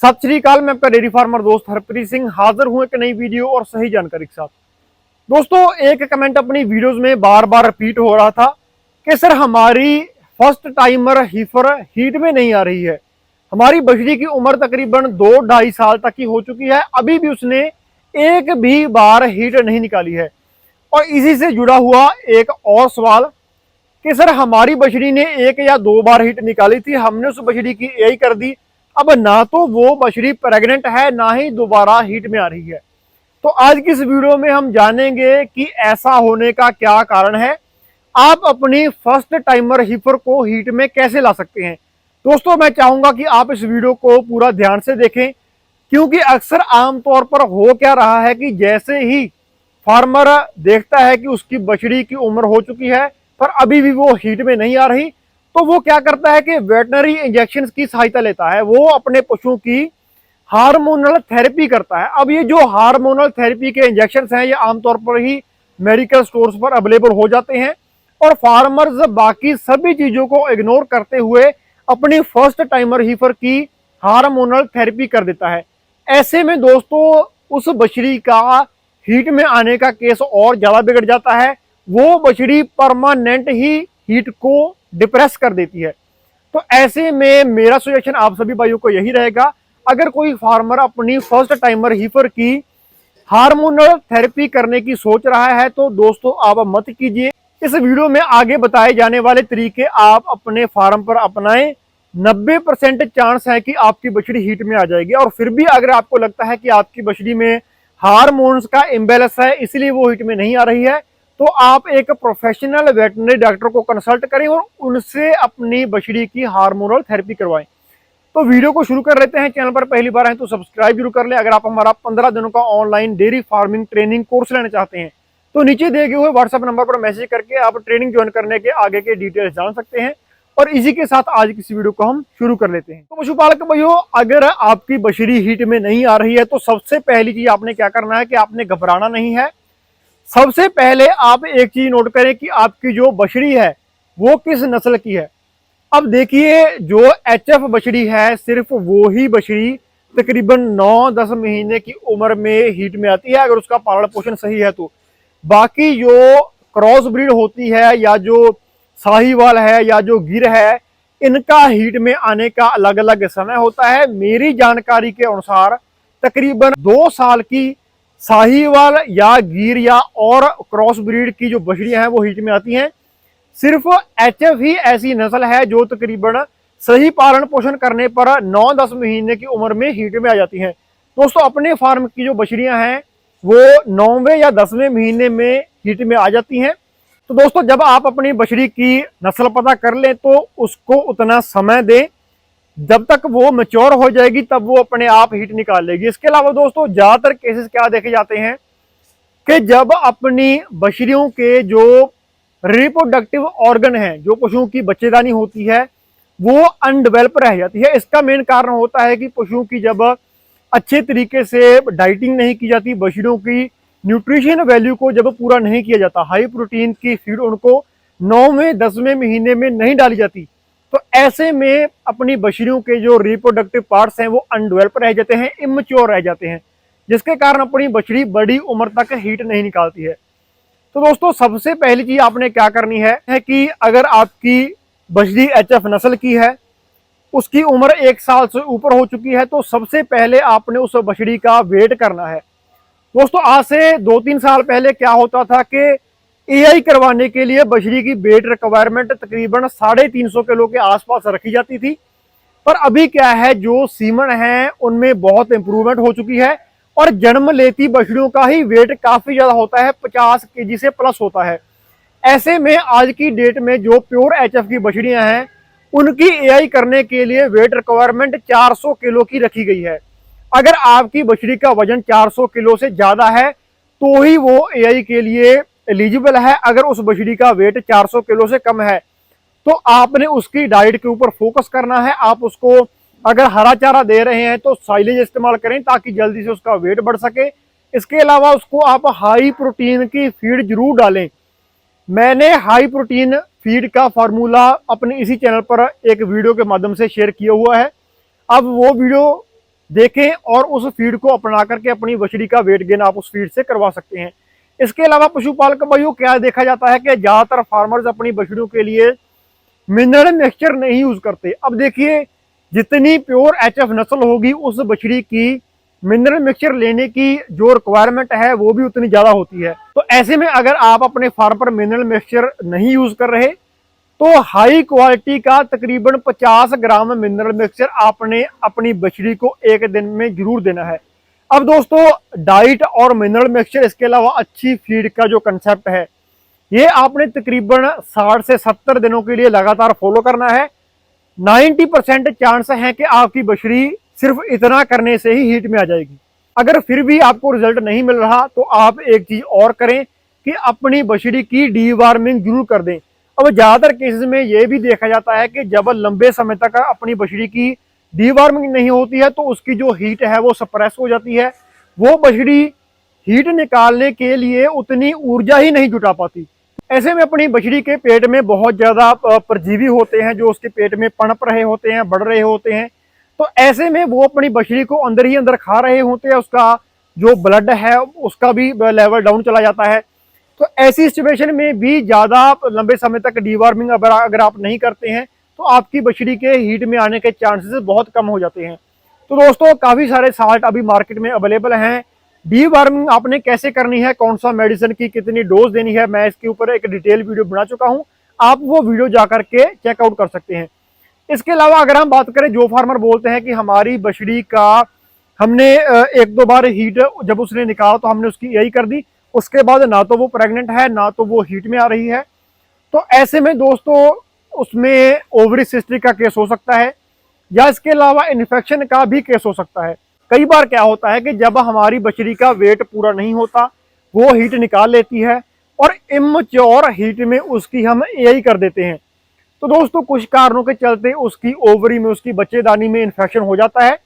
सत श्री अकाल। मैं आपका डेयरी फार्मर दोस्त हरप्रीत सिंह हाजिर हूं एक नई वीडियो और सही जानकारी के साथ। दोस्तों, एक कमेंट अपनी वीडियोस में बार बार रिपीट हो रहा था कि सर हमारी फर्स्ट टाइमर हीफर हीट में नहीं आ रही है। हमारी बछड़ी की उम्र तकरीबन 2-2.5 साल तक की हो चुकी है, अभी भी उसने एक भी बार हीट नहीं निकाली है। और इसी से जुड़ा हुआ एक और सवाल कि सर हमारी बछड़ी ने 1 या 2 बार हिट निकाली थी, हमने उस बछड़ी की एआई कर दी, अब ना तो वो बछड़ी प्रेग्नेंट है ना ही दोबारा हीट में आ रही है। तो आज की इस वीडियो में हम जानेंगे कि ऐसा होने का क्या कारण है, आप अपनी फर्स्ट टाइमर हीफर को हीट में कैसे ला सकते हैं। दोस्तों, मैं चाहूंगा कि आप इस वीडियो को पूरा ध्यान से देखें, क्योंकि अक्सर आमतौर पर हो क्या रहा है कि जैसे ही फार्मर देखता है कि उसकी बछड़ी की उम्र हो चुकी है पर अभी भी वो हीट में नहीं आ रही, तो वो क्या करता है कि वेटनरी इंजेक्शन की सहायता लेता है। वो अपने पशु की हार्मोनल थेरेपी करता है। अब ये जो हार्मोनल थेरेपी के इंजेक्शन हैं, ये आमतौर पर ही मेडिकल स्टोर्स पर अवेलेबल हो जाते हैं और फार्मर्स बाकी सभी चीजों को इग्नोर करते हुए अपनी फर्स्ट टाइमर हीफर की हार्मोनल थेरेपी कर देता है। ऐसे में दोस्तों, उस बछड़ी का हीट में आने का केस और ज्यादा बिगड़ जाता है। वो बछड़ी परमानेंट ही हीट को डिप्रेस कर देती है। तो ऐसे में मेरा सजेशन आप सभी भाइयों को यही रहेगा, अगर कोई फार्मर अपनी फर्स्ट टाइमर हीफर की हार्मोनल थेरेपी करने की सोच रहा है तो दोस्तों आप मत कीजिए। इस वीडियो में आगे बताए जाने वाले तरीके आप अपने फार्म पर अपनाएं। 90% चांस है कि आपकी बछड़ी हीट में आ जाएगी। और फिर भी अगर आपको लगता है कि आपकी बछड़ी में हार्मोन्स का इम्बेलेंस है इसलिए वो हीट में नहीं आ रही है, तो आप एक प्रोफेशनल वेटनरी डॉक्टर को कंसल्ट करें और उनसे अपनी बछड़ी की हार्मोनल थेरेपी करवाएं। तो वीडियो को शुरू कर लेते हैं। चैनल पर पहली बार आए तो सब्सक्राइब जरूर कर लें। अगर आप हमारा 15 दिनों का online dairy farming training course लेना चाहते हैं तो नीचे दिए गए हुए व्हाट्सएप नंबर पर मैसेज करके आप ट्रेनिंग ज्वाइन करने के आगे के डिटेल्स जान सकते हैं। और इसी के साथ आज की इस वीडियो को हम शुरू कर लेते हैं। तो पशुपालक भाइयों, अगर आपकी बछड़ी हीट में नहीं आ रही है तो सबसे पहली चीज आपने क्या करना है कि आपने घबराना नहीं है। सबसे पहले आप एक चीज नोट करें कि आपकी जो बछड़ी है वो किस नस्ल की है। अब देखिए, जो एचएफ बछड़ी है सिर्फ वो ही बछड़ी तकरीबन 9-10 महीने की उम्र में हीट में आती है, अगर उसका पालन पोषण सही है तो। बाकी जो क्रॉस ब्रीड होती है या जो साहीवाल है या जो गिर है, इनका हीट में आने का अलग अलग समय होता है। मेरी जानकारी के अनुसार तकरीबन 2 साल की साहीवाल या गिर या और क्रॉस ब्रीड की जो बछड़ियां हैं वो हीट में आती हैं। सिर्फ एचएफ ही ऐसी नस्ल है जो तकरीबन सही पालन पोषण करने पर 9-10 महीने की उम्र में हीट में आ जाती हैं। दोस्तों, अपने फार्म की जो बछड़ियां हैं वो 9वें या 10वें महीने में हीट में आ जाती हैं। तो दोस्तों, जब आप अपनी बछड़ी की नस्ल पता कर लें तो उसको उतना समय दें, जब तक वो मैच्योर हो जाएगी तब वो अपने आप हीट निकाल लेगी। इसके अलावा दोस्तों, ज्यादातर केसेस क्या देखे जाते हैं कि जब अपनी बछड़ियों के जो रिप्रोडक्टिव ऑर्गन है, जो पशुओं की बच्चेदानी होती है, वो अनडेवलप रह जाती है। इसका मेन कारण होता है कि पशुओं की जब अच्छे तरीके से डाइटिंग नहीं की जाती, बछड़ियों की न्यूट्रिशन वैल्यू को जब पूरा नहीं किया जाता, हाई प्रोटीन की फीड उनको 9वें-10वें महीने में नहीं डाली जाती, तो ऐसे में अपनी बछड़ियों के जो रिप्रोडक्टिव पार्ट्स हैं वो अनडेवलप रह जाते हैं, इमैच्योर रह जाते हैं, जिसके कारण अपनी बछड़ी बड़ी उम्र तक हीट नहीं निकालती है। तो दोस्तों, सबसे पहली चीज आपने क्या करनी है कि अगर आपकी बछड़ी एचएफ नस्ल की है, उसकी उम्र 1 साल से ऊपर हो चुकी है, तो सबसे पहले आपने उस बछड़ी का वेट करना है। दोस्तों, आज से 2-3 साल पहले क्या होता था कि एआई करवाने के लिए बछड़ी की वेट रिक्वायरमेंट तकरीबन 350 किलो के आसपास रखी जाती थी। पर अभी क्या है, जो सीमन है उनमें बहुत इंप्रूवमेंट हो चुकी है और जन्म लेती बछड़ियों का ही वेट काफी ज्यादा होता है, 50 केजी से प्लस होता है। ऐसे में आज की डेट में जो प्योर एचएफ की बछड़ियां हैं उनकी एआई करने के लिए वेट रिक्वायरमेंट 400 किलो की रखी गई है। अगर आपकी बछड़ी का वजन 400 किलो से ज्यादा है तो ही वो एआई के लिए एलिजिबल है। अगर उस बछड़ी का वेट 400 किलो से कम है तो आपने उसकी डाइट के ऊपर फोकस करना है। आप उसको अगर हरा चारा दे रहे हैं तो साइलेज इस्तेमाल करें ताकि जल्दी से उसका वेट बढ़ सके। इसके अलावा उसको आप हाई प्रोटीन की फीड जरूर डालें। मैंने हाई प्रोटीन फीड का फार्मूला अपने इसी चैनल पर एक वीडियो के माध्यम से शेयर किया हुआ है। अब वो वीडियो देखें और उस फीड को अपना करके अपनी बछड़ी का वेट गेन आप उस फीड से करवा सकते हैं। इसके अलावा पशुपालक भाइयों क्या देखा जाता है कि ज्यादातर फार्मर्स अपनी बछड़ियों के लिए मिनरल मिक्सचर नहीं यूज करते। अब देखिए, जितनी प्योर एचएफ नस्ल होगी उस बछड़ी की मिनरल मिक्सचर लेने की जो रिक्वायरमेंट है वो भी उतनी ज्यादा होती है। तो ऐसे में अगर आप अपने फार्म पर मिनरल मिक्सचर नहीं यूज कर रहे तो हाई क्वालिटी का तकरीबन 50 ग्राम मिनरल मिक्सचर आपने अपनी बछड़ी को एक दिन में जरूर देना है। अब दोस्तों, डाइट और मिनरल मिक्सचर, इसके अलावा अच्छी फीड का जो कंसेप्ट है, ये आपने तकरीबन 60 से 70 दिनों के लिए लगातार फॉलो करना है। 90% चांस है कि आपकी बछड़ी सिर्फ इतना करने से ही हीट में आ जाएगी। अगर फिर भी आपको रिजल्ट नहीं मिल रहा तो आप एक चीज और करें कि अपनी बछड़ी की डीवार्मिंग जरूर कर दें। अब ज्यादातर केसेस में यह भी देखा जाता है कि जब लंबे समय तक अपनी बछड़ी की डीवार्मिंग नहीं होती है तो उसकी जो हीट है वो सप्रेस हो जाती है। वो बछड़ी हीट निकालने के लिए उतनी ऊर्जा ही नहीं जुटा पाती। ऐसे में अपनी बछड़ी के पेट में बहुत ज्यादा परजीवी होते हैं जो उसके पेट में पनप रहे होते हैं, बढ़ रहे होते हैं। तो ऐसे में वो अपनी बछड़ी को अंदर ही अंदर खा रहे होते हैं, उसका जो ब्लड है उसका भी लेवल डाउन चला जाता है। तो ऐसी सिचुएशन में भी ज्यादा लंबे समय तक डीवार्मिंग अगर आप नहीं करते हैं तो आपकी बछड़ी के हीट में आने के चांसेस बहुत कम हो जाते हैं। तो दोस्तों, काफी सारे साल्ट अभी मार्केट में अवेलेबल हैं। डीवार्मिंग आपने कैसे करनी है, कौन सा मेडिसिन की कितनी डोज देनी है, मैं इसके ऊपर एक डिटेल वीडियो बना चुका हूं, आप वो वीडियो जाकर के चेकआउट कर सकते हैं। इसके अलावा अगर हम बात करें, जो फार्मर बोलते हैं कि हमारी बछड़ी का हमने एक दो बार हीट जब उसने निकाला तो हमने उसकी यही कर दी, उसके बाद ना तो वो प्रेग्नेंट है ना तो वो हीट में आ रही है, तो ऐसे में दोस्तों उसमें ओवरी सिस्टिक का केस हो सकता है या इसके अलावा इन्फेक्शन का भी केस हो सकता है। कई बार क्या होता है कि जब हमारी बछड़ी का वेट पूरा नहीं होता वो हीट निकाल लेती है और इमच्योर हीट में उसकी हम यही कर देते हैं। तो दोस्तों, कुछ कारणों के चलते उसकी ओवरी में, उसकी बच्चेदानी में इन्फेक्शन हो जाता है,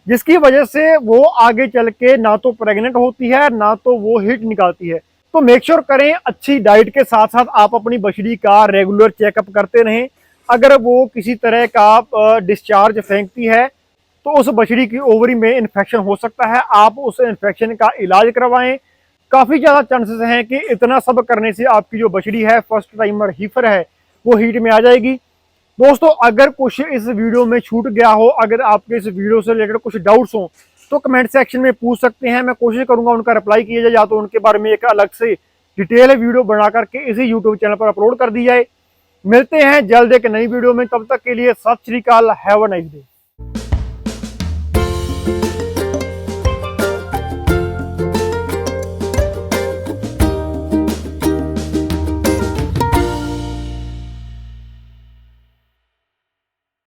जिसकी वजह से वो आगे चल के ना तो प्रेग्नेंट होती है ना तो वो हीट निकालती है। तो मेक श्योर करें अच्छी डाइट के साथ साथ आप अपनी बछड़ी का रेगुलर चेकअप करते रहें। अगर वो किसी तरह का डिस्चार्ज फेंकती है तो उस बछड़ी की ओवरी में इन्फेक्शन हो सकता है, आप उस इन्फेक्शन का इलाज करवाएं। काफी ज्यादा चांसेस हैं कि इतना सब करने से आपकी जो बछड़ी है, फर्स्ट टाइमर हीफर है, वो हीट में आ जाएगी। दोस्तों, अगर कुछ इस वीडियो में छूट गया हो, अगर आपके इस वीडियो से रिलेटेड कुछ डाउट्स हो तो कमेंट सेक्शन में पूछ सकते हैं, मैं कोशिश करूंगा उनका रिप्लाई किया जाए या तो उनके बारे में एक अलग से डिटेल वीडियो बना करके इसी यूट्यूब चैनल पर अपलोड कर दी जाए। मिलते हैं जल्द एक नई वीडियो में, तब तक के लिए सत श्री अकाल, हैव अ नाइस डे।